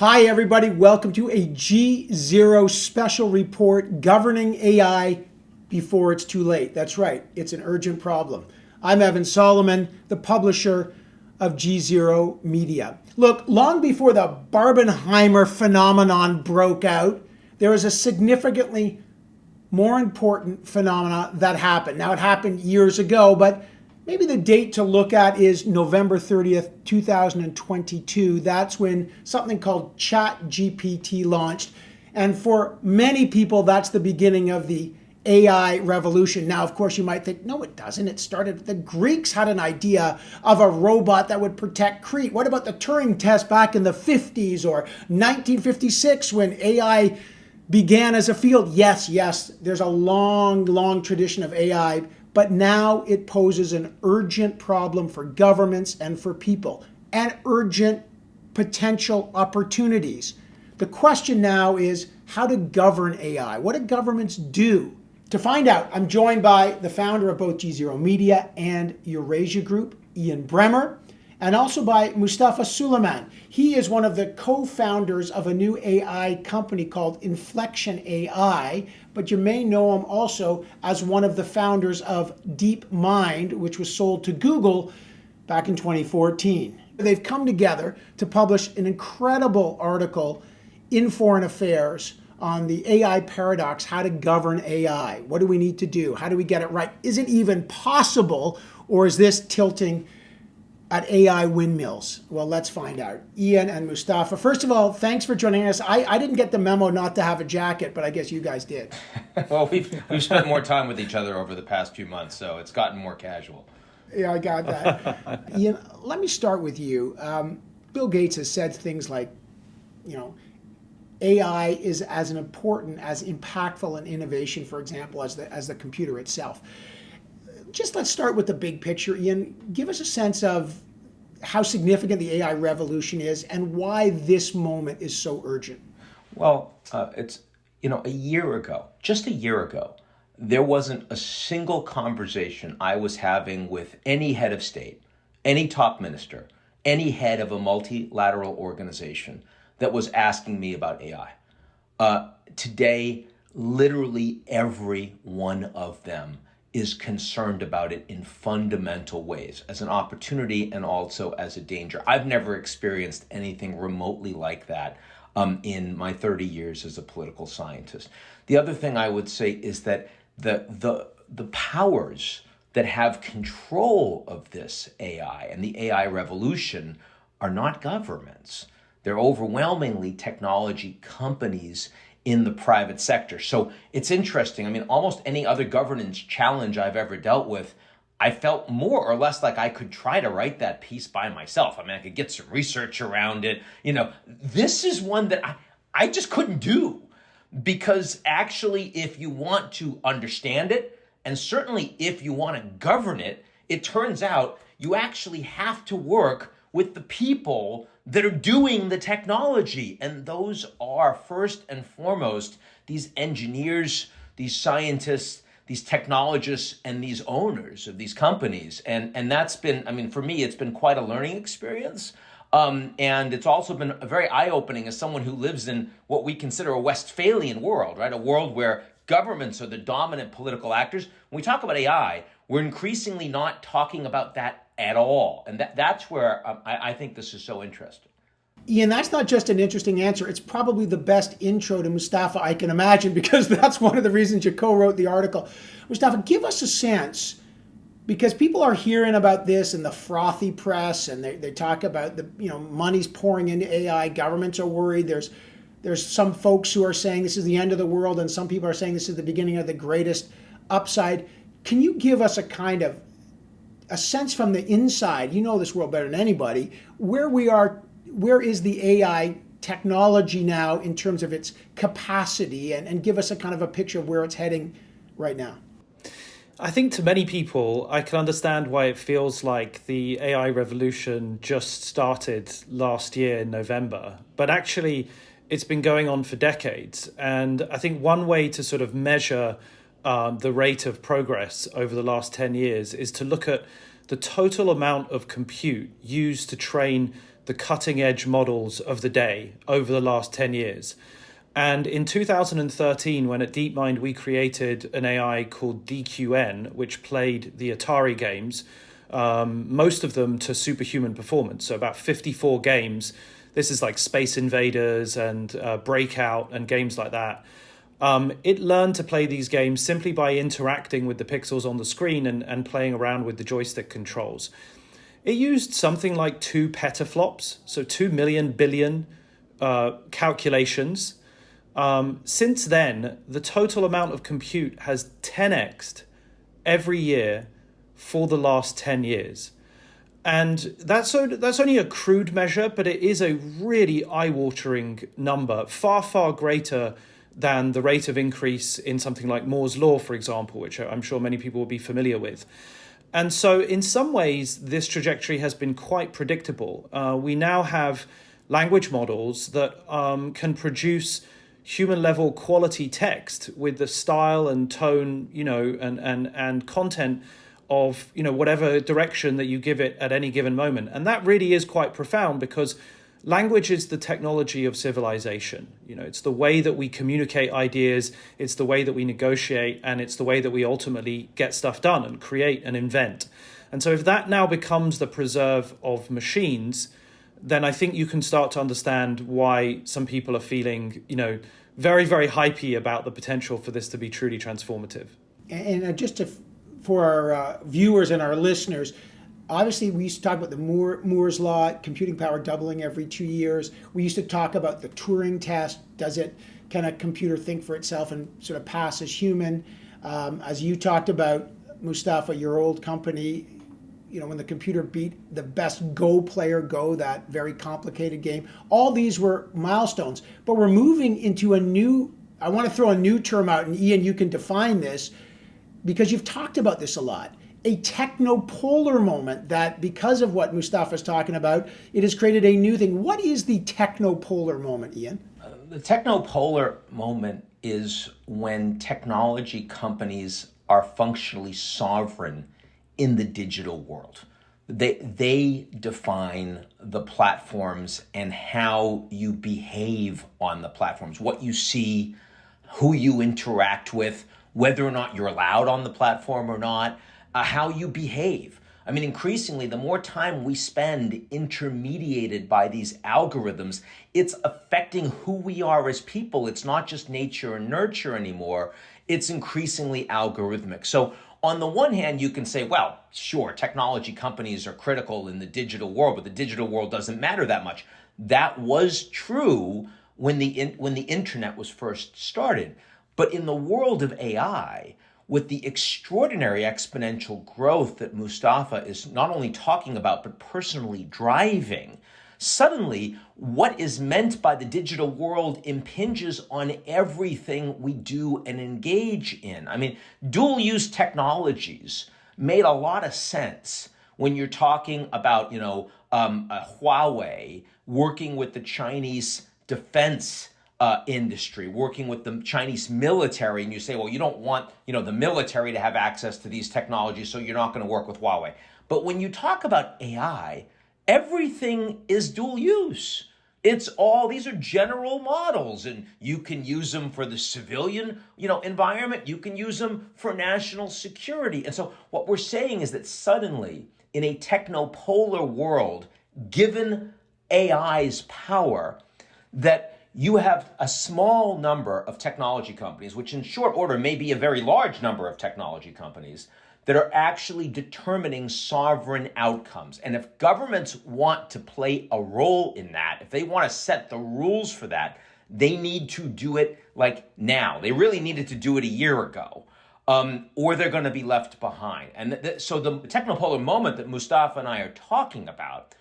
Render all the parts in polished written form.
Hi, everybody. Welcome to a G0 special report governing AI before it's too late. That's right. It's an urgent problem. I'm Evan Solomon, the publisher of G0 Media. Look, long before the Barbenheimer phenomenon broke out, there was a significantly more important phenomena that happened. Now, it happened years ago, but maybe the date to look at is November 30th, 2022. That's when something called ChatGPT launched. And for many people, that's the beginning of the AI revolution. Now, of course, you might think, no, it doesn't. It started, the Greeks had an idea of a robot that would protect Crete. What about the Turing test back in the 50s or 1956 when AI began as a field? Yes, there's a long tradition of AI, but now it poses an urgent problem for governments and for people, and urgent potential opportunities. The question now is how to govern AI. What do governments do? To find out, I'm joined by the founder of both G0 Media and Eurasia Group, Ian Bremmer, and also by Mustafa Suleyman. He is one of the co-founders of a new AI company called Inflection AI, but you may know him also as one of the founders of DeepMind, which was sold to Google back in 2014. They've come together to publish an incredible article in Foreign Affairs on the AI paradox, how to govern AI. What do we need to do? How do we get it right? Is it even possible, or is this tilting at AI windmills? Well, let's find out. Ian and Mustafa, first of all, thanks for joining us. I didn't get the memo not to have a jacket, but I guess you guys did. Well, we've spent more time with each other over the past few months, so it's gotten more casual. Yeah, I got that. Ian, let me start with you. Bill Gates has said things like, AI is as important, as impactful an innovation, for example, as the computer itself. Just let's start with the big picture, Ian. Give us a sense of how significant the AI revolution is and why this moment is so urgent. Well, it's, just a year ago, there wasn't a single conversation I was having with any head of state, any top minister, any head of a multilateral organization that was asking me about AI. Today, literally every one of them is concerned about it in fundamental ways, as an opportunity and also as a danger. I've never experienced anything remotely like that in my 30 years as a political scientist. The other thing I would say is that the powers that have control of this AI and the AI revolution are not governments. They're overwhelmingly technology companies in the private sector. So it's interesting. I mean, almost any other governance challenge I've ever dealt with, I felt more or less like I could try to write that piece by myself. I mean, I could get some research around it. This is one that I just couldn't do, because actually, if you want to understand it, and certainly if you want to govern it, it turns out you actually have to work with the people that are doing the technology. And those are, first and foremost, these engineers, these scientists, these technologists, and these owners of these companies. And that's been, for me, it's been quite a learning experience. And it's also been very eye-opening as someone who lives in what we consider a Westphalian world, right? A world where governments are the dominant political actors. When we talk about AI, we're increasingly not talking about that at all. And that's where I think this is so interesting. Ian, that's not just an interesting answer. It's probably the best intro to Mustafa I can imagine, because that's one of the reasons you co-wrote the article. Mustafa, give us a sense, because people are hearing about this in the frothy press, and they talk about money's pouring into AI. Governments are worried. There's some folks who are saying this is the end of the world, and some people are saying this is the beginning of the greatest upside. Can you give us a sense from the inside, you know this world better than anybody, where is the AI technology now in terms of its capacity, and give us a kind of a picture of where it's heading right now? I think to many people, I can understand why it feels like the AI revolution just started last year in November, but actually it's been going on for decades. And I think one way to sort of measure the rate of progress over the last 10 years is to look at the total amount of compute used to train the cutting edge models of the day over the last 10 years. And in 2013, when at DeepMind we created an AI called DQN, which played the Atari games, most of them to superhuman performance, so about 54 games. This is like Space Invaders and Breakout and games like that. It learned to play these games simply by interacting with the pixels on the screen and playing around with the joystick controls. It used something like 2 petaflops, so 2 million billion calculations. Since then, the total amount of compute has 10x'd every year for the last 10 years. And that's only a crude measure, but it is a really eye-watering number, far, far greater than the rate of increase in something like Moore's Law, for example, which I'm sure many people will be familiar with. And so in some ways, this trajectory has been quite predictable. We now have language models that can produce human-level quality text with the style and tone, and content of, whatever direction that you give it at any given moment. And that really is quite profound, because language is the technology of civilization. It's the way that we communicate ideas, it's the way that we negotiate, and it's the way that we ultimately get stuff done and create and invent. And so if that now becomes the preserve of machines, then I think you can start to understand why some people are feeling, very, very hypey about the potential for this to be truly transformative. And for our viewers and our listeners, obviously we used to talk about the Moore's Law, computing power doubling every 2 years. We used to talk about the Turing test. Can a computer think for itself and sort of pass as human? As you talked about, Mustafa, your old company, when the computer beat the best Go player, Go, that very complicated game. All these were milestones, but we're moving into I want to throw a new term out, and Ian, you can define this, because you've talked about this a lot. A technopolar moment that, because of what Mustafa's talking about, it has created a new thing. What is the technopolar moment, Ian? The technopolar moment is when technology companies are functionally sovereign in the digital world. They define the platforms and how you behave on the platforms, what you see, who you interact with, whether or not you're allowed on the platform or not, how you behave. I mean, increasingly, the more time we spend intermediated by these algorithms, it's affecting who we are as people. It's not just nature and nurture anymore. It's increasingly algorithmic. So on the one hand, you can say, well, sure, technology companies are critical in the digital world, but the digital world doesn't matter that much. That was true when the internet was first started. But in the world of AI, with the extraordinary exponential growth that Mustafa is not only talking about, but personally driving, suddenly what is meant by the digital world impinges on everything we do and engage in. I mean, dual-use technologies made a lot of sense when you're talking about, Huawei working with the Chinese defense industry, working with the Chinese military, and you say, well, you don't want, the military to have access to these technologies, so you're not going to work with Huawei. But when you talk about AI, everything is dual use. These are general models, and you can use them for the civilian, environment. You can use them for national security. And so what we're saying is that suddenly, in a technopolar world, given AI's power, that you have a small number of technology companies, which in short order may be a very large number of technology companies, that are actually determining sovereign outcomes. And if governments want to play a role in that, if they want to set the rules for that, they need to do it like now. They really needed to do it a year ago, or they're going to be left behind. And so the technopolar moment that Mustafa and I are talking about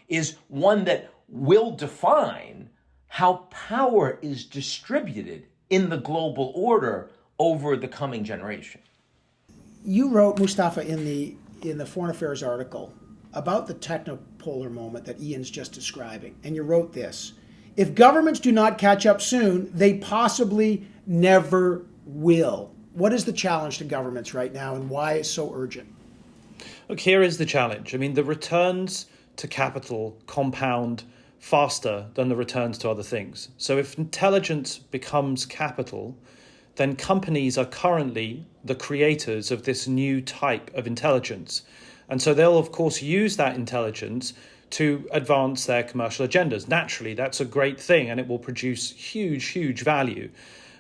is one that will define how power is distributed in the global order over the coming generation. You wrote, Mustafa, in the Foreign Affairs article about the technopolar moment that Ian's just describing, and you wrote this: if governments do not catch up soon, they possibly never will. What is the challenge to governments right now, and why is it so urgent? Look, here is the challenge. I mean, the returns to capital compound faster than the returns to other things. So if intelligence becomes capital, then companies are currently the creators of this new type of intelligence. And so they'll, of course, use that intelligence to advance their commercial agendas. Naturally, that's a great thing, and it will produce huge, huge value.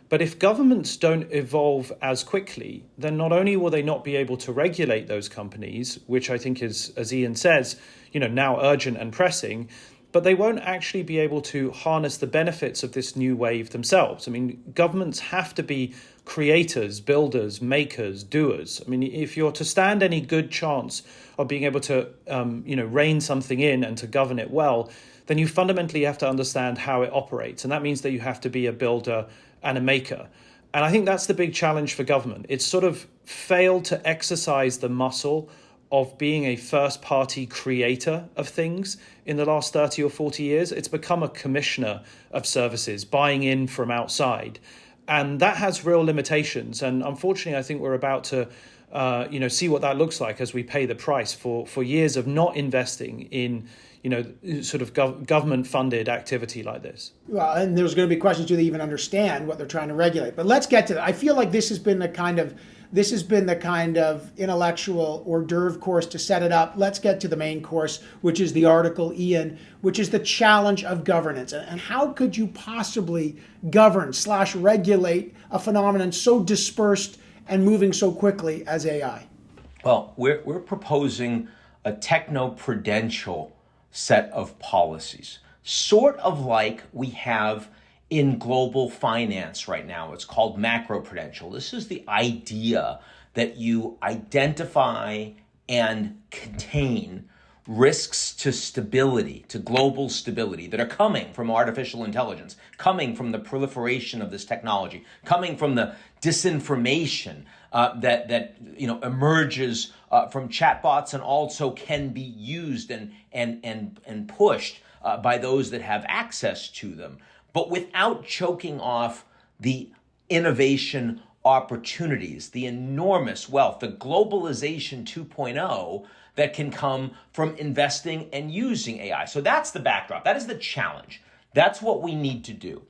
But if governments don't evolve as quickly, then not only will they not be able to regulate those companies, which I think is, as Ian says, now urgent and pressing, but they won't actually be able to harness the benefits of this new wave themselves. I mean, governments have to be creators, builders, makers, doers. I mean, if you're to stand any good chance of being able to, rein something in and to govern it well, then you fundamentally have to understand how it operates. And that means that you have to be a builder and a maker. And I think that's the big challenge for government. It's sort of failed to exercise the muscle of being a first-party creator of things in the last 30 or 40 years. It's become a commissioner of services, buying in from outside. And that has real limitations. And unfortunately, I think we're about to see what that looks like as we pay the price for years of not investing in sort of government-funded activity like this. Well, and there's going to be questions, do they even understand what they're trying to regulate? But let's get to that. I feel like this has been the kind of intellectual hors d'oeuvre course to set it up. Let's get to the main course, which is the article, Ian, which is the challenge of governance. And how could you possibly govern/regulate a phenomenon so dispersed and moving so quickly as AI? Well, we're proposing a techno-prudential set of policies, sort of like we have in global finance right now. It's called macroprudential. This is the idea that you identify and contain risks to stability, to global stability, that are coming from artificial intelligence, coming from the proliferation of this technology, coming from the disinformation that emerges from chatbots and also can be used and pushed by those that have access to them, but without choking off the innovation opportunities, the enormous wealth, the globalization 2.0 that can come from investing and using AI. So that's the backdrop. That is the challenge. That's what we need to do.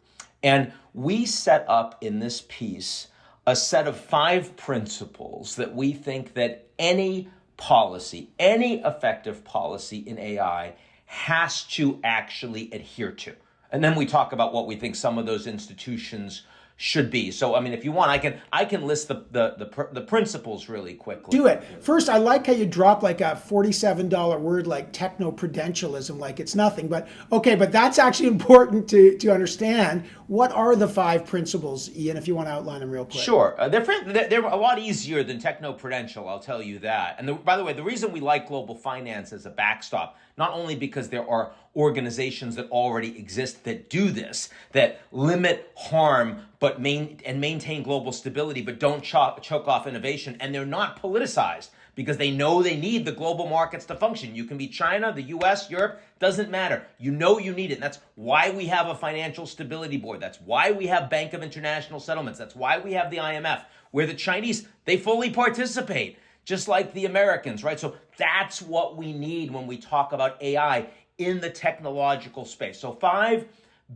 And we set up in this piece a set of 5 principles that we think that any policy, any effective policy in AI has to actually adhere to. And then we talk about what we think some of those institutions should be. So, I mean, if you want, I can list the principles really quickly. Do it. First, I like how you drop like a $47 word like techno-prudentialism, like it's nothing. But okay, but that's actually important to understand. What are the 5 principles, Ian, if you want to outline them real quick? Sure. They're a lot easier than techno-prudential, I'll tell you that. And by the way, the reason we like global finance as a backstop, not only because there are organizations that already exist that do this, that limit harm but maintain global stability, but don't choke off innovation, and they're not politicized because they know they need the global markets to function. You can be China, the US, Europe, doesn't matter. You know you need it. And that's why we have a financial stability board. That's why we have Bank of International Settlements. That's why we have the IMF, where the Chinese, they fully participate, just like the Americans, right? So that's what we need when we talk about AI in the technological space. So 5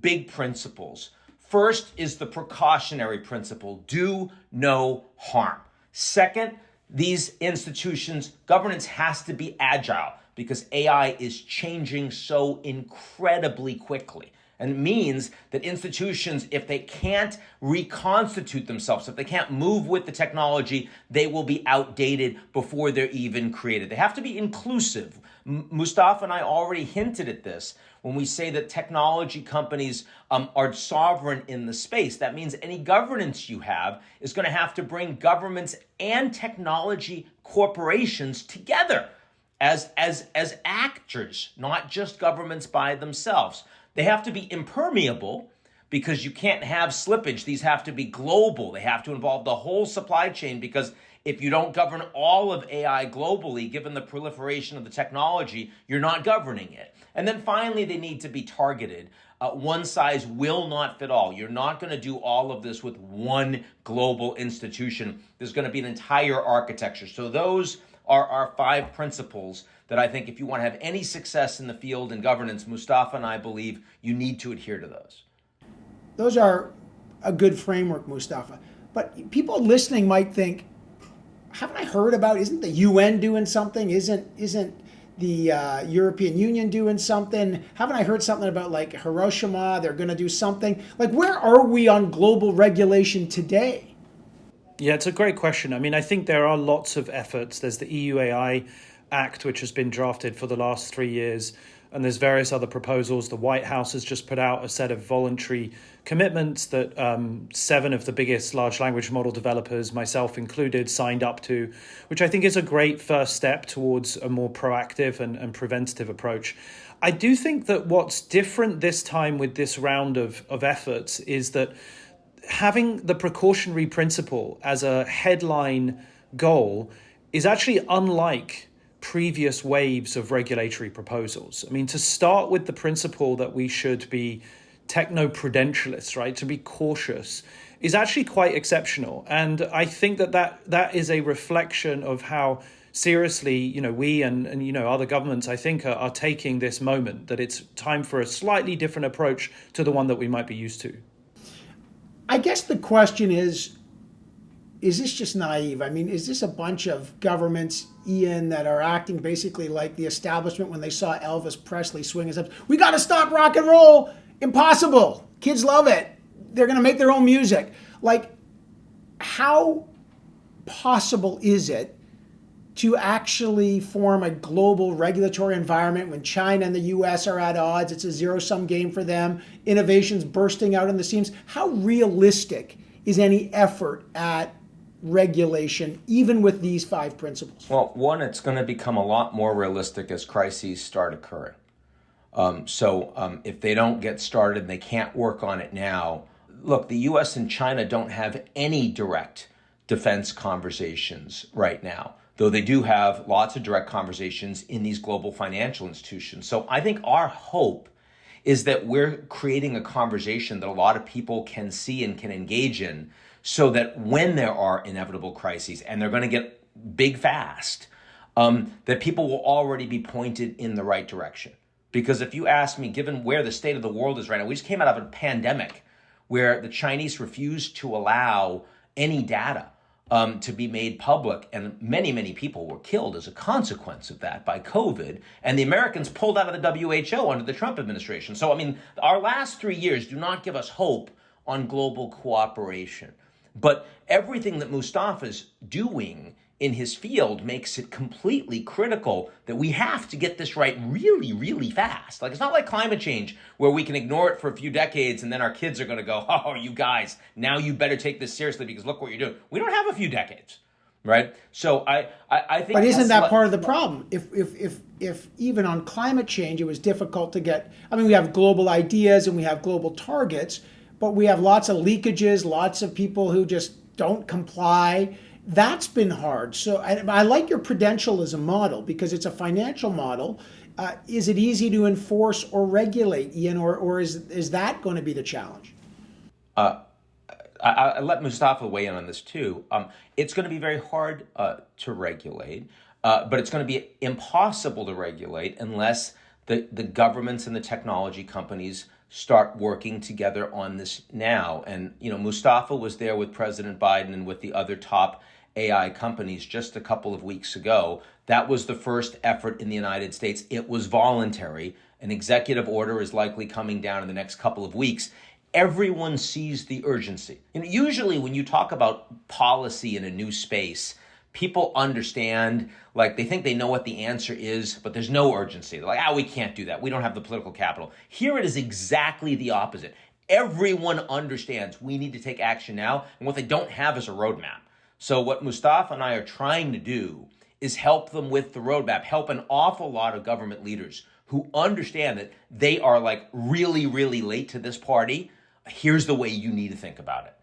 big principles. First is the precautionary principle, do no harm. Second, these institutions, governance has to be agile because AI is changing so incredibly quickly. And it means that institutions, if they can't reconstitute themselves, if they can't move with the technology, they will be outdated before they're even created. They have to be inclusive. Mustafa and I already hinted at this when we say that technology companies are sovereign in the space. That means any governance you have is going to have to bring governments and technology corporations together as actors, not just governments by themselves. They have to be impermeable because you can't have slippage. These have to be global. They have to involve the whole supply chain because if you don't govern all of AI globally, given the proliferation of the technology, you're not governing it. And then finally, they need to be targeted. One size will not fit all. You're not going to do all of this with one global institution. There's going to be an entire architecture. So those are our 5 principles that I think if you want to have any success in the field and governance, Mustafa and I believe you need to adhere to those. Those are a good framework, Mustafa. But people listening might think, haven't I heard about, isn't the UN doing something? Isn't the European Union doing something? Haven't I heard something about like Hiroshima? They're going to do something. Like, where are we on global regulation today? Yeah, it's a great question. I mean, I think there are lots of efforts. There's the EU AI Act, which has been drafted for the last 3 years, and there's various other proposals. The White House has just put out a set of voluntary commitments that 7 of the biggest large language model developers, myself included, signed up to, which I think is a great first step towards a more proactive and preventative approach. I do think that what's different this time with this round of efforts is that having the precautionary principle as a headline goal is actually unlike previous waves of regulatory proposals. I mean, to start with the principle that we should be techno-prudentialists, right, to be cautious, is actually quite exceptional. And I think that is a reflection of how seriously, we and other governments, I think, are taking this moment, that it's time for a slightly different approach to the one that we might be used to. I guess the question is this just naive? I mean, is this a bunch of governments, Ian, that are acting basically like the establishment when they saw Elvis Presley swing his hips? We got to stop rock and roll. Impossible. Kids love it. They're going to make their own music. Like, how possible is it to actually form a global regulatory environment when China and the US are at odds? It's a zero-sum game for them. Innovations bursting out in the seams. How realistic is any effort at regulation, even with these 5 principles? Well, one, it's going to become a lot more realistic as crises start occurring. So if they don't get started, they can't work on it now. Look, the US and China don't have any direct defense conversations right now, though they do have lots of direct conversations in these global financial institutions. So I think our hope is that we're creating a conversation that a lot of people can see and can engage in, so that when there are inevitable crises, and they're going to get big fast, that people will already be pointed in the right direction. Because if you ask me, given where the state of the world is right now, we just came out of a pandemic where the Chinese refused to allow any data to be made public, and many, many people were killed as a consequence of that by COVID, and the Americans pulled out of the WHO under the Trump administration. So, I mean, our last 3 years do not give us hope on global cooperation. But everything that Mustafa's doing in his field makes it completely critical that we have to get this right really, really fast. Like, it's not like climate change where we can ignore it for a few decades and then our kids are going to go, oh, you guys, now you better take this seriously because look what you're doing. We don't have a few decades, right? So I think. But isn't that part of the problem? If even on climate change it was difficult to get, I mean, we have global ideas and we have global targets, but we have lots of leakages, lots of people who just don't comply. That's been hard. So I like your prudentialism model because it's a financial model. Is it easy to enforce or regulate, Ian, or is that going to be the challenge? I let Mustafa weigh in on this too. It's going to be very hard to regulate, but it's going to be impossible to regulate unless the governments and the technology companies start working together on this now. And, Mustafa was there with President Biden and with the other top AI companies just a couple of weeks ago. That was the first effort in the United States. It was voluntary. An executive order is likely coming down in the next couple of weeks. Everyone sees the urgency. Usually when you talk about policy in a new space, people understand, like they think they know what the answer is, but there's no urgency. They're like, we can't do that. We don't have the political capital. Here it is exactly the opposite. Everyone understands we need to take action now, and what they don't have is a roadmap. So what Mustafa and I are trying to do is help them with the roadmap, help an awful lot of government leaders who understand that they are like really, really late to this party. Here's the way you need to think about it.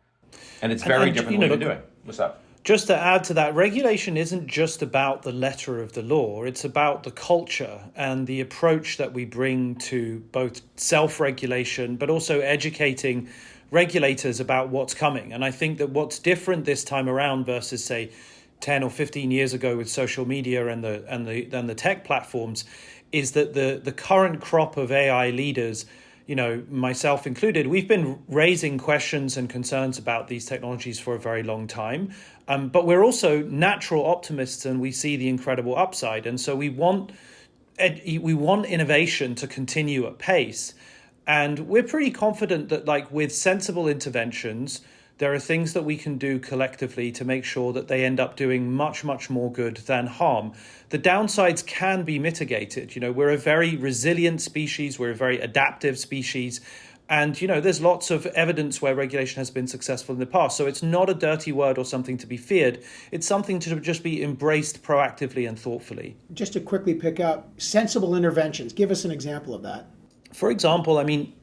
And it's very different way to do it. What's up? Just to add to that, regulation isn't just about the letter of the law. It's about the culture and the approach that we bring to both self-regulation, but also educating regulators about what's coming. And I think that what's different this time around versus, say, 10 or 15 years ago with social media and the tech platforms is that the current crop of AI leaders, myself included, we've been raising questions and concerns about these technologies for a very long time. But we're also natural optimists, and we see the incredible upside. And so we want innovation to continue at pace. And we're pretty confident that, like, with sensible interventions, there are things that we can do collectively to make sure that they end up doing much, much more good than harm. The downsides can be mitigated. We're a very resilient species. We're a very adaptive species. And, there's lots of evidence where regulation has been successful in the past. So it's not a dirty word or something to be feared. It's something to just be embraced proactively and thoughtfully. Just to quickly pick up, sensible interventions. Give us an example of that. For example,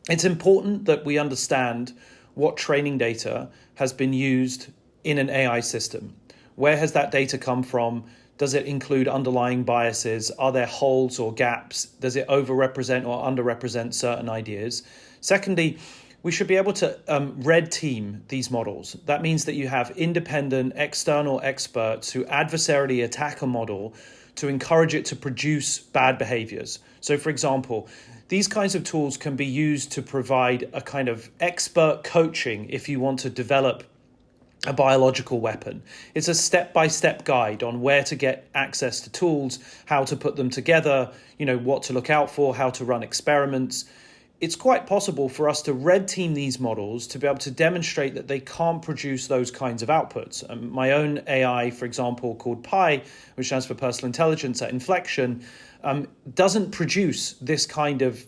it's important that we understand what training data has been used in an AI system. Where has that data come from? Does it include underlying biases? Are there holes or gaps? Does it overrepresent or underrepresent certain ideas? Secondly, we should be able to red team these models. That means that you have independent external experts who adversarially attack a model to encourage it to produce bad behaviors. So, for example, these kinds of tools can be used to provide a kind of expert coaching if you want to develop a biological weapon. It's a step-by-step guide on where to get access to tools, how to put them together, what to look out for, how to run experiments. It's quite possible for us to red team these models to be able to demonstrate that they can't produce those kinds of outputs. My own AI, for example, called Pi, which stands for Personal Intelligence at Inflection, doesn't produce this kind of,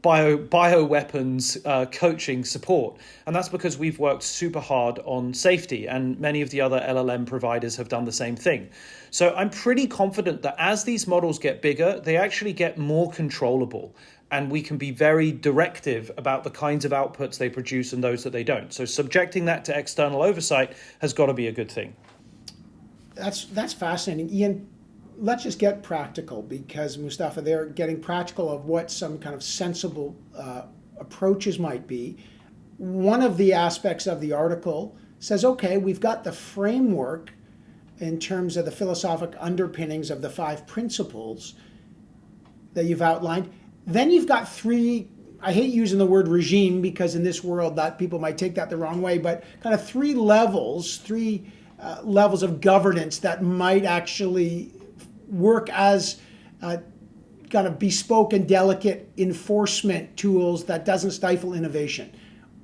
bioweapons coaching support. And that's because we've worked super hard on safety, and many of the other LLM providers have done the same thing. So I'm pretty confident that as these models get bigger, they actually get more controllable, and we can be very directive about the kinds of outputs they produce and those that they don't. So subjecting that to external oversight has got to be a good thing. That's fascinating. Ian, let's just get practical, because Mustafa, they're getting practical of what some kind of sensible approaches might be. One of the aspects of the article says, okay, we've got the framework in terms of the philosophic underpinnings of the 5 principles that you've outlined. Then you've got 3, I hate using the word regime because in this world that people might take that the wrong way, but kind of 3 levels of governance that might actually work as kind of bespoke and delicate enforcement tools that doesn't stifle innovation.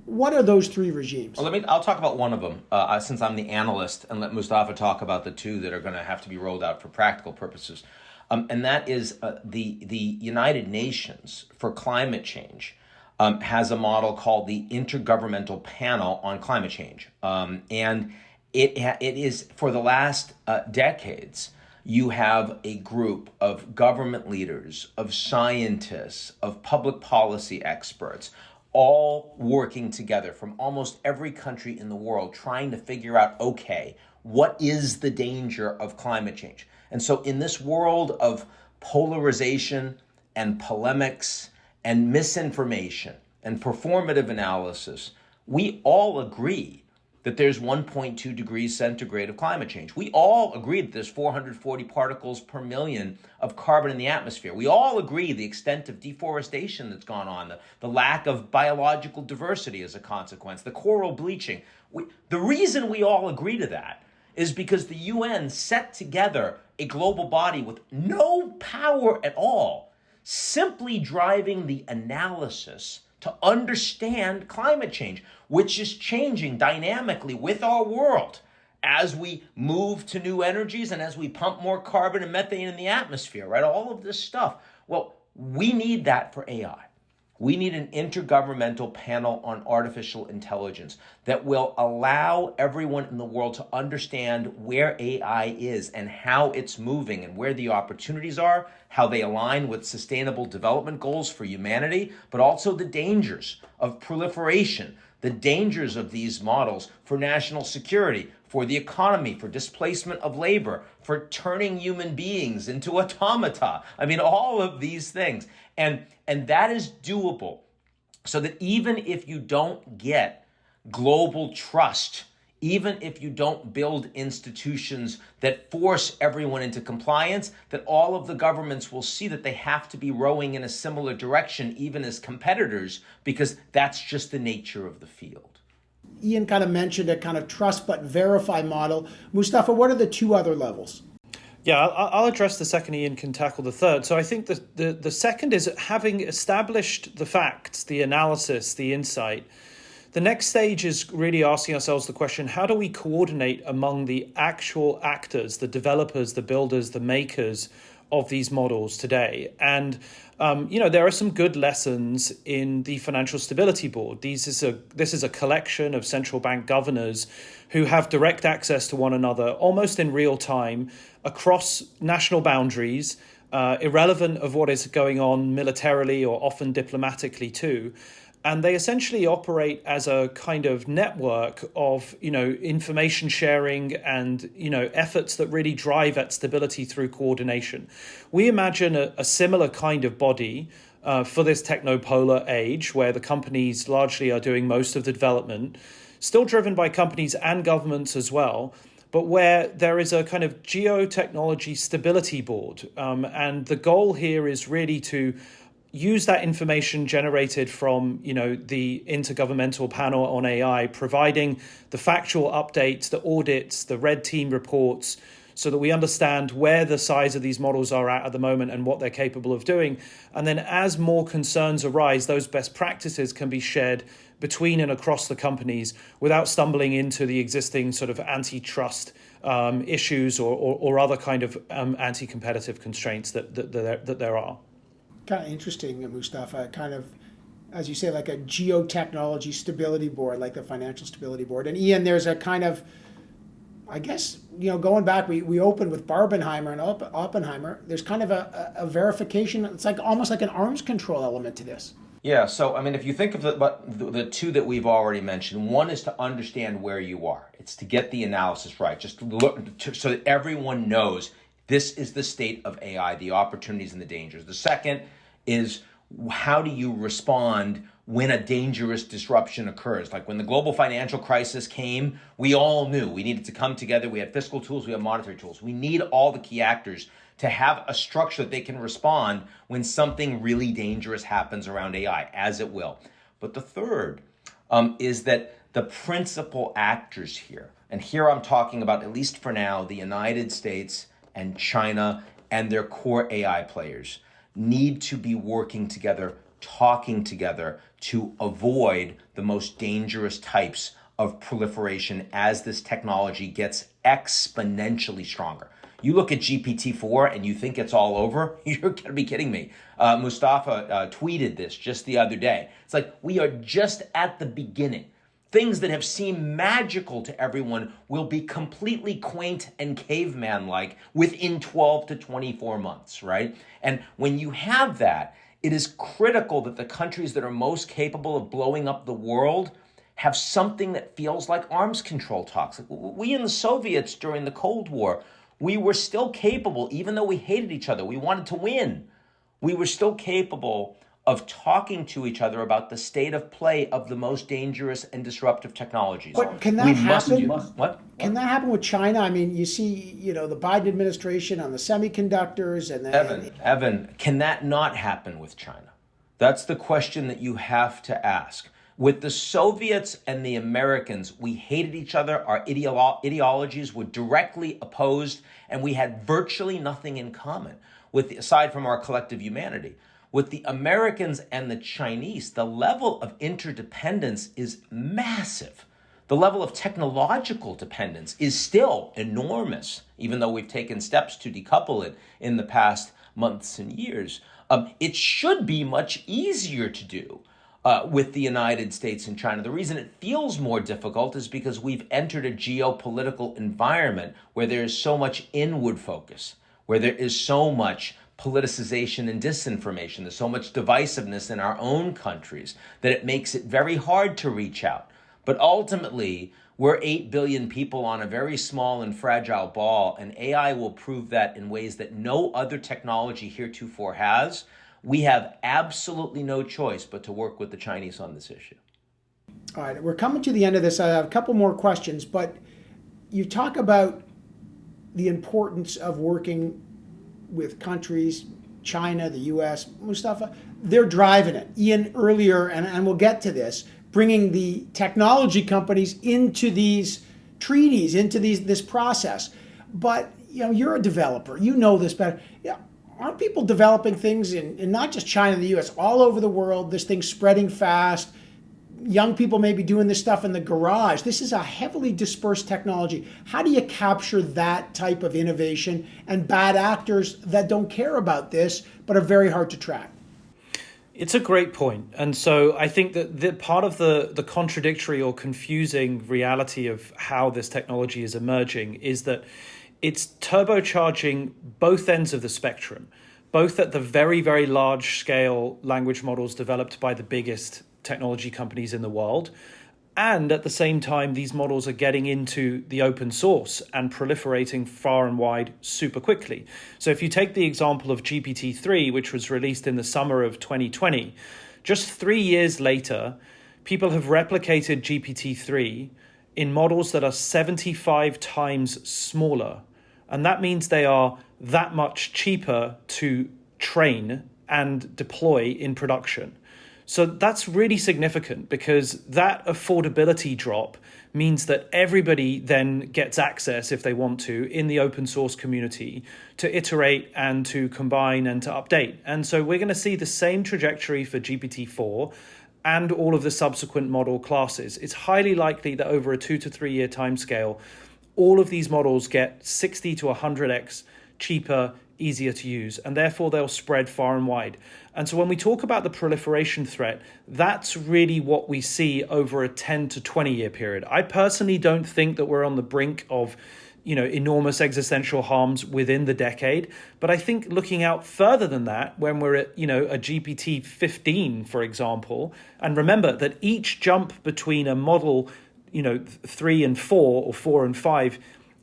What are those 3 regimes? Well, I'll talk about one of them since I'm the analyst, and let Mustafa talk about the 2 that are going to have to be rolled out for practical purposes. And that is the United Nations for Climate Change has a model called the Intergovernmental Panel on Climate Change. And it is, for the last decades, you have a group of government leaders, of scientists, of public policy experts, all working together from almost every country in the world, trying to figure out, okay, what is the danger of climate change? And so in this world of polarization and polemics and misinformation and performative analysis, we all agree that there's 1.2 degrees centigrade of climate change. We all agree that there's 440 particles per million of carbon in the atmosphere. We all agree the extent of deforestation that's gone on, the lack of biological diversity as a consequence, the coral bleaching. The reason we all agree to that is because the UN set together a global body with no power at all, simply driving the analysis to understand climate change, which is changing dynamically with our world as we move to new energies and as we pump more carbon and methane in the atmosphere, right? All of this stuff. Well, we need that for AI. We need an intergovernmental panel on artificial intelligence that will allow everyone in the world to understand where AI is and how it's moving and where the opportunities are, how they align with sustainable development goals for humanity, but also the dangers of proliferation, the dangers of these models for national security, for the economy, for displacement of labor, for turning human beings into automata. I mean, all of these things. And that is doable so that even if you don't get global trust even if you don't build institutions that force everyone into compliance, that all of the governments will see that they have to be rowing in a similar direction, even as competitors, because that's just the nature of the field. Ian kind of mentioned a kind of trust but verify model. Mustafa, what are the two other levels? Yeah, I'll address the second. Ian can tackle the third. So I think the second is having established the facts, the analysis, the insight. The next stage is really asking ourselves the question, how do we coordinate among the actual actors, the developers, the builders, the makers of these models today? And, there are some good lessons in the Financial Stability Board. This is a collection of central bank governors who have direct access to one another almost in real time across national boundaries, irrelevant of what is going on militarily or often diplomatically too. And they essentially operate as a kind of network of, information sharing and, efforts that really drive at stability through coordination. We imagine a similar kind of body for this technopolar age, where the companies largely are doing most of the development, still driven by companies and governments as well, but where there is a kind of geotechnology stability board. And the goal here is really to use that information generated from, the Intergovernmental Panel on AI, providing the factual updates, the audits, the red team reports, so that we understand where the size of these models are at the moment and what they're capable of doing. And then as more concerns arise, those best practices can be shared between and across the companies without stumbling into the existing sort of antitrust issues or other kind of anti-competitive constraints that there are. Kind of interesting, Mustafa, kind of, as you say, like a geotechnology stability board, like the Financial Stability Board. And Ian, there's a kind of, I guess, going back, we opened with Barbenheimer and Oppenheimer. There's kind of a verification. It's like almost like an arms control element to this. Yeah, so if you think of the two that we've already mentioned, one is to understand where you are. It's to get the analysis right, just look so that everyone knows this is the state of AI, the opportunities and the dangers. The second is, how do you respond when a dangerous disruption occurs? Like when the global financial crisis came, we all knew we needed to come together. We had fiscal tools, we had monetary tools. We need all the key actors to have a structure that they can respond when something really dangerous happens around AI, as it will. But the third is that the principal actors here, and here I'm talking about, at least for now, the United States and China and their core AI players, need to be working together, talking together to avoid the most dangerous types of proliferation as this technology gets exponentially stronger. You look at GPT-4 and you think it's all over? You're going to be kidding me. Mustafa tweeted this just the other day. It's like we are just at the beginning. Things that have seemed magical to everyone will be completely quaint and caveman-like within 12 to 24 months, right? And when you have that, it is critical that the countries that are most capable of blowing up the world have something that feels like arms control talks. Like we and the Soviets during the Cold War, we were still capable, even though we hated each other, we wanted to win. We were still capable of talking to each other about the state of play of the most dangerous and disruptive technologies. But can that happen? What? Can that happen with China? I mean, you see, the Biden administration on the semiconductors and then... Evan, can that not happen with China? That's the question that you have to ask. With the Soviets and the Americans, we hated each other. Our ideologies were directly opposed, and we had virtually nothing in common, aside from our collective humanity. With the Americans and the Chinese, the level of interdependence is massive. The level of technological dependence is still enormous, even though we've taken steps to decouple it in the past months and years. It should be much easier to do with the United States and China. The reason it feels more difficult is because we've entered a geopolitical environment where there is so much inward focus, where there is so much politicization and disinformation. There's so much divisiveness in our own countries that it makes it very hard to reach out. But ultimately, we're 8 billion people on a very small and fragile ball, and AI will prove that in ways that no other technology heretofore has. We have absolutely no choice but to work with the Chinese on this issue. All right, we're coming to the end of this. I have a couple more questions, but you talk about the importance of working with countries, China, the US, Mustafa, they're driving it. Ian earlier, and we'll get to this, bringing the technology companies into these treaties, into this process. But you're a developer, you know this better. Yeah, aren't people developing things in not just China and the US, all over the world? This thing's spreading fast. Young people may be doing this stuff in the garage. This is a heavily dispersed technology. How do you capture that type of innovation and bad actors that don't care about this but are very hard to track? It's a great point. And so I think that part of the contradictory or confusing reality of how this technology is emerging is that it's turbocharging both ends of the spectrum, both at the very, very large scale language models developed by the biggest technology companies in the world. And at the same time, these models are getting into the open source and proliferating far and wide super quickly. So if you take the example of GPT-3, which was released in the summer of 2020, just 3 years later, people have replicated GPT-3 in models that are 75 times smaller. And that means they are that much cheaper to train and deploy in production. So that's really significant because that affordability drop means that everybody then gets access, if they want to, in the open source community to iterate and to combine and to update. And so we're going to see the same trajectory for GPT-4 and all of the subsequent model classes. It's highly likely that over a 2 to 3 year timescale, all of these models get 60 to 100x cheaper, easier to use, and therefore they'll spread far and wide. And so when we talk about the proliferation threat, that's really what we see over a 10 to 20 year period. I personally don't think that we're on the brink of enormous existential harms within the decade. But I think looking out further than that, when we're at, a GPT-15, for example, and remember that each jump between a model, 3 and 4 or 4 and 5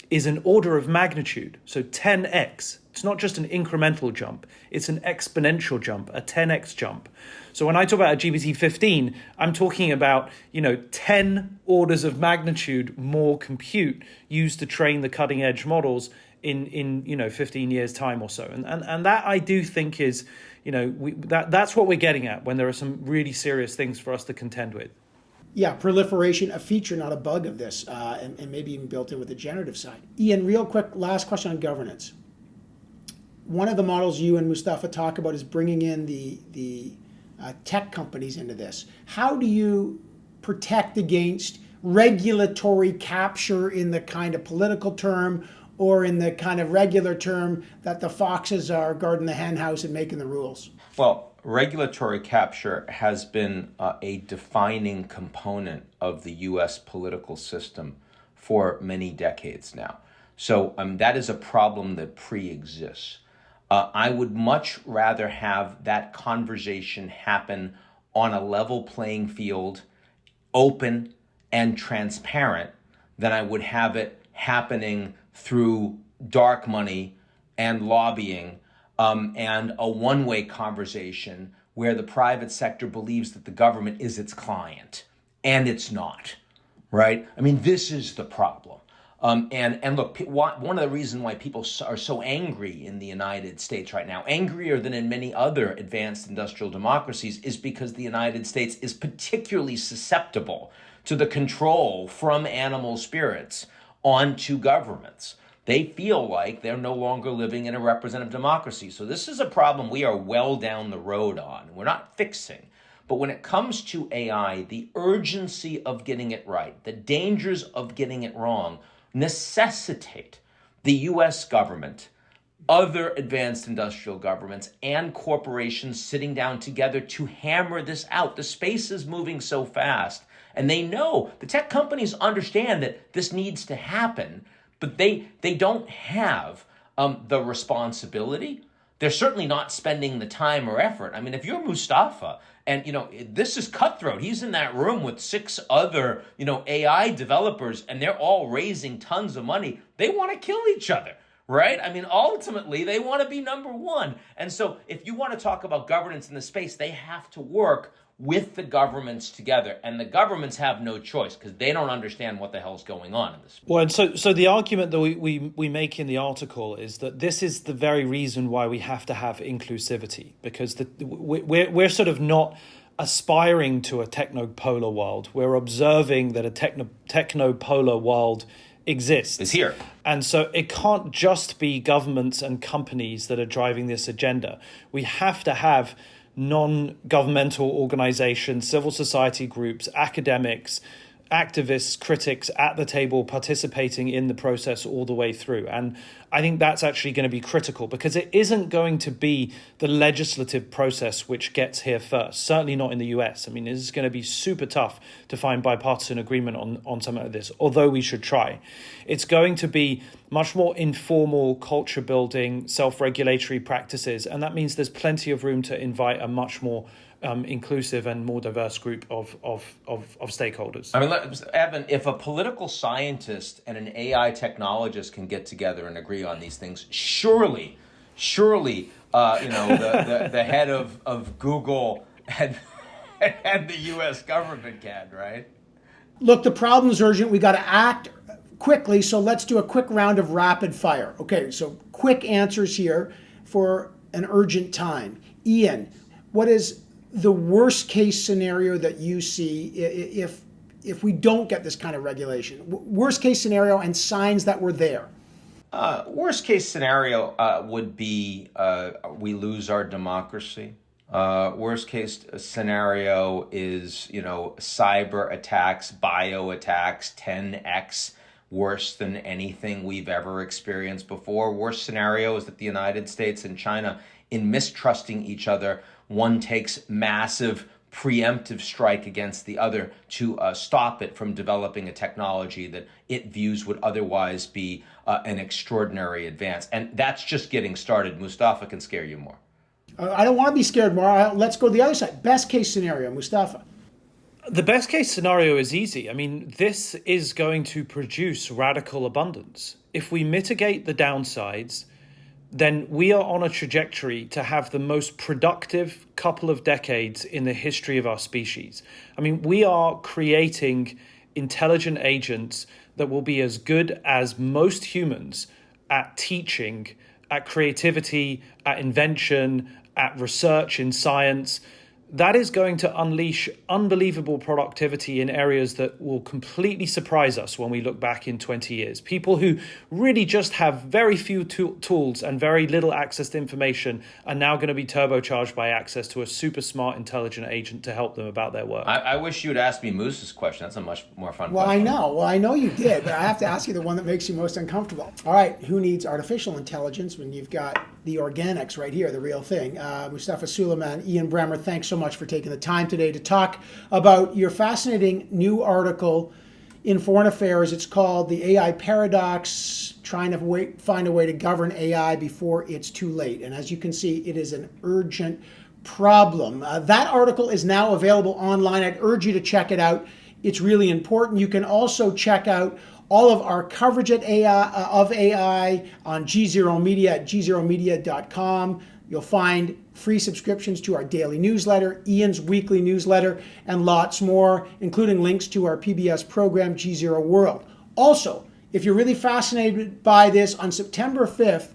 is an order of magnitude. So 10x. It's not just an incremental jump, it's an exponential jump, a 10x jump. So when I talk about a GPT-15, I'm talking about, 10 orders of magnitude more compute used to train the cutting edge models in 15 years time or so. And that I do think is, that's what we're getting at when there are some really serious things for us to contend with. Yeah, proliferation, a feature, not a bug of this, and maybe even built in with the generative side. Ian, real quick, last question on governance. One of the models you and Mustafa talk about is bringing in the tech companies into this. How do you protect against regulatory capture in the kind of political term or in the kind of regular term that the foxes are guarding the hen house and making the rules? Well, regulatory capture has been a defining component of the U.S. political system for many decades now. So that is a problem that pre-exists. I would much rather have that conversation happen on a level playing field, open and transparent, than I would have it happening through dark money and lobbying and a one-way conversation where the private sector believes that the government is its client, and it's not, right? I mean, this is the problem. And look, one of the reasons why people are so angry in the United States right now, angrier than in many other advanced industrial democracies, is because the United States is particularly susceptible to the control from animal spirits onto governments. They feel like they're no longer living in a representative democracy. So this is a problem we are well down the road on. We're not fixing. But when it comes to AI, the urgency of getting it right, the dangers of getting it wrong, necessitate the U.S. government, other advanced industrial governments, and corporations sitting down together to hammer this out. The space is moving so fast, and they know, the tech companies understand that this needs to happen, but they don't have the responsibility. They're certainly not spending the time or effort. I mean, if you're Mustafa, and, this is cutthroat. He's in that room with 6 other, AI developers, and they're all raising tons of money. They want to kill each other, right? I mean, ultimately, they want to be number one. And so if you want to talk about governance in the space, they have to work with the governments together. And the governments have no choice because they don't understand what the hell's going on in this. Well, and so the argument that we make in the article is that this is the very reason why we have to have inclusivity, because we're sort of not aspiring to a technopolar world. We're observing that a technopolar world exists. It's here. And so it can't just be governments and companies that are driving this agenda. We have to have non-governmental organizations, civil society groups, academics, activists, critics at the table participating in the process all the way through. And I think that's actually going to be critical, because it isn't going to be the legislative process which gets here first, certainly not in the US. I mean, this is going to be super tough to find bipartisan agreement on something like this, although we should try. It's going to be much more informal, culture building, self-regulatory practices. And that means there's plenty of room to invite a much more inclusive and more diverse group of stakeholders. I mean, Evan, if a political scientist and an AI technologist can get together and agree on these things, surely, the head of Google and the U.S. government can, right? Look, the problem's urgent. We got to act quickly. So let's do a quick round of rapid fire. Okay, so quick answers here for an urgent time. Ian, what is the worst case scenario that you see if we don't get this kind of regulation? Worst case scenario and signs that we're there. Worst case scenario would be we lose our democracy. Worst case scenario is, cyber attacks, bio attacks, 10x worse than anything we've ever experienced before. Worst scenario is that the United States and China, in mistrusting each other, one takes massive preemptive strike against the other to stop it from developing a technology that it views would otherwise be an extraordinary advance. And that's just getting started. Mustafa can scare you more. I don't want to be scared more. Let's go to the other side. Best case scenario, Mustafa. The best case scenario is easy. I mean, this is going to produce radical abundance. If we mitigate the downsides, then we are on a trajectory to have the most productive couple of decades in the history of our species. I mean, we are creating intelligent agents that will be as good as most humans at teaching, at creativity, at invention, at research in science. That is going to unleash unbelievable productivity in areas that will completely surprise us when we look back in 20 years. People who really just have very few tools and very little access to information are now going to be turbocharged by access to a super smart, intelligent agent to help them about their work. I wish you would ask me Moose's question. That's a much more fun Well, question. I know you did, but I have to ask you the one that makes you most uncomfortable. All right, who needs artificial intelligence when you've got the organics right here, the real thing? Mustafa Suleyman, Ian Bremmer, thanks so much for taking the time today to talk about your fascinating new article in Foreign Affairs. It's called The AI Paradox, trying to find a way to govern AI before it's too late. And as you can see, it is an urgent problem. That article is now available online. I'd urge you to check it out. It's really important. You can also check out all of our coverage of AI on G0 Media at g0media.com. You'll find free subscriptions to our daily newsletter, Ian's weekly newsletter, and lots more, including links to our PBS program, G0 World. Also, if you're really fascinated by this, on September 5th,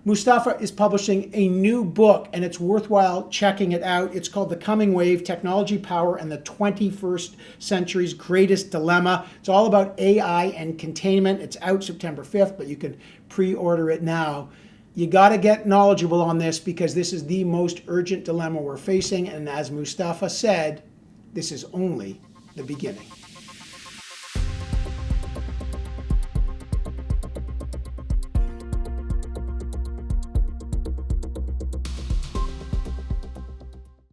Mustafa is publishing a new book, and it's worthwhile checking it out. It's called The Coming Wave, Technology, Power, and the 21st Century's Greatest Dilemma. It's all about AI and containment. It's out September 5th, but you can pre-order it now. You got to get knowledgeable on this because this is the most urgent dilemma we're facing. And as Mustafa said, this is only the beginning.